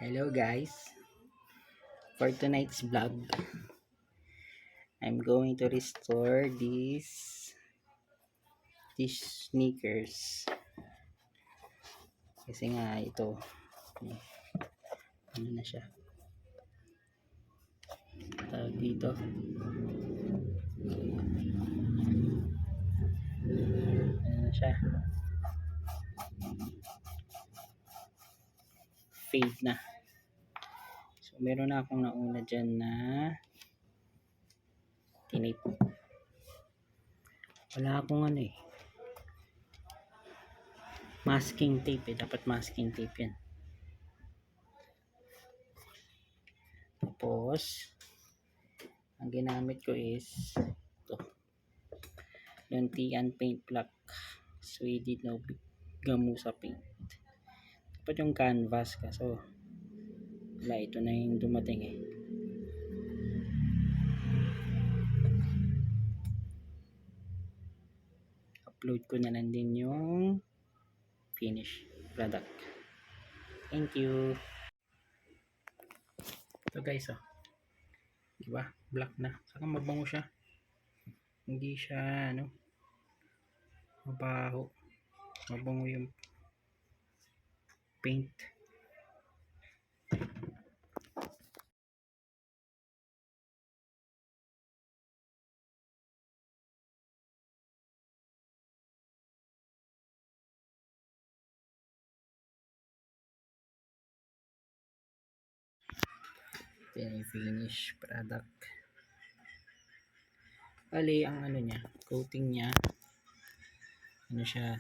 Hello guys, for tonight's vlog, I'm going to restore these sneakers kasi nga ito, ano na siya, tawag dito, ano na siya, fade na. So meron na akong nauna dyan na tinip. Wala akong masking tape dapat masking tape yan. Tapos ang ginamit ko is ito, yung Tian paint black suede no gamusa paint. Dapat yung canvas kaso wala, ito na yung dumating upload ko na lang din yung finish product. Thank you. So guys, diba black na, saka mabango siya, hindi siya mabaho, mabango yung paint. Ito yung finish product. Bali ang niya, coating niya, siya,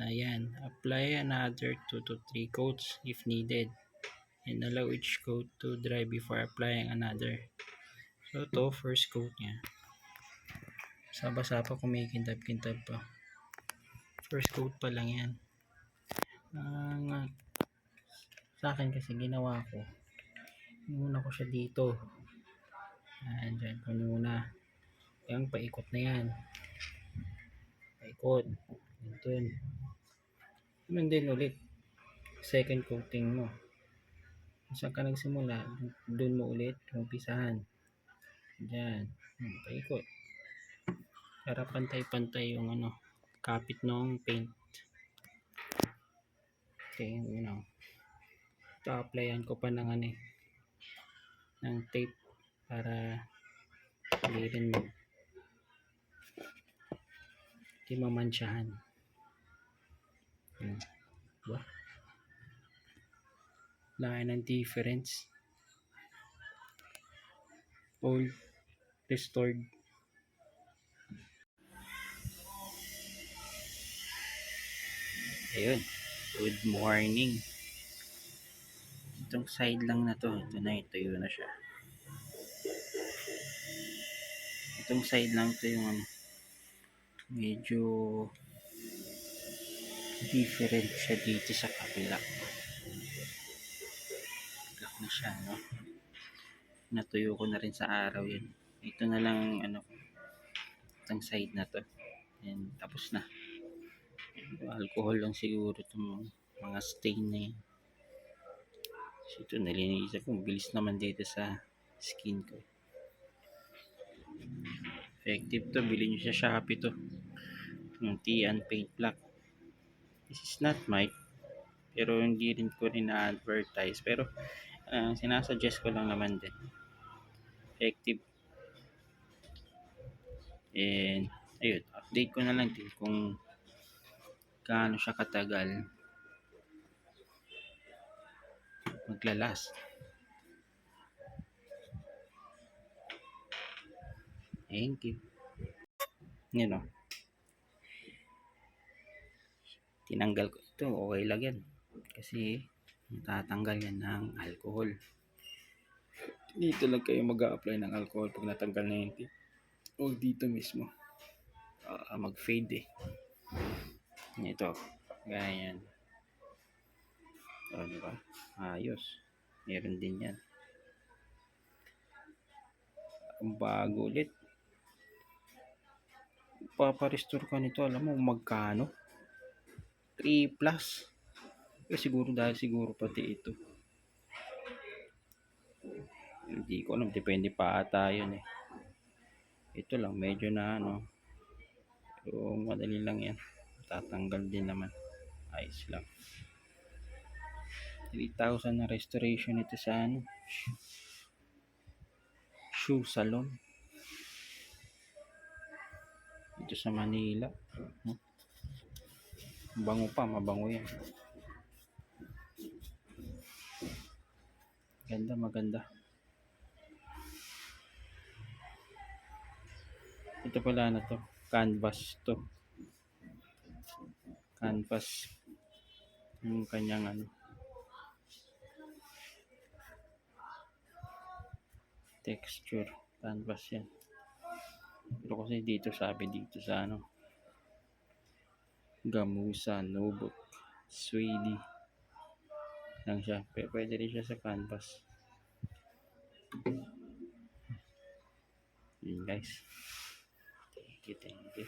ayan, apply another 2 to 3 coats if needed and allow each coat to dry before applying another. So to first coat niya, basa pa, kumikintab-kintab pa, first coat pa lang yan. Sa akin kasi ginawa ko, muna ko siya dito, dyan ko muna, yung paikot na yan, paikot dun din ulit second coating mo, saan ka nagsimula dun mo ulit umpisahan, dyan paikot para pantay-pantay yung kapit ng paint. Okay, ito applyan ko pa ng ng tape para clearin mo, hindi mamansyahan. Diba? Wala ng difference, old restored. Ayun, good morning. Itong side lang na to, ito na, ituyo na siya. Itong side lang to yung medyo different siya dito sa kabila. Black na siya, natuyo ko na rin sa araw yun. Ito na lang itong side na to, and tapos na. Alcohol lang siguro itong mga stain na yun. So ito nalinisan ko, bilis naman dito sa skin ko. Effective to, bilhin nyo sa Shopee to, yung Tian paint black. This is not Mike, pero hindi rin ko rin na-advertise, pero sinasuggest ko lang naman din, effective. And ayun, update ko na lang din kung gaano siya katagal maglalas. Thank you. Tinanggal ko ito, okay lang yan kasi natatanggal yan ng alcohol. Dito lang kayo mag-a-apply ng alcohol pag natanggal na yung tip, o dito mismo mag-fade ito, ganyan. Diba? Ayos, meron din yan. Ang bago ulit, paparestore ka nito, alam mo magkano? 3 plus. Siguro dahil siguro pati ito. Hindi ko alam, depende pa ata yun eh. Ito lang, medyo na ano. Pero madali lang yan. Tatanggal din naman. Ayos lang. 3,000 na restoration ito sa ano. Shoe salon. Ito sa Manila. Bango pa, mabango yan. Ganda, maganda. Ito pala na to. Canvas to. Canvas. Yung kanyang ano. Texture. Canvas yan. Pero kasi dito sabi dito sa ano. Gamusa, Nubok, Suede. Lang siya. Pwede rin siya sa canvas. Yun guys. Thank you.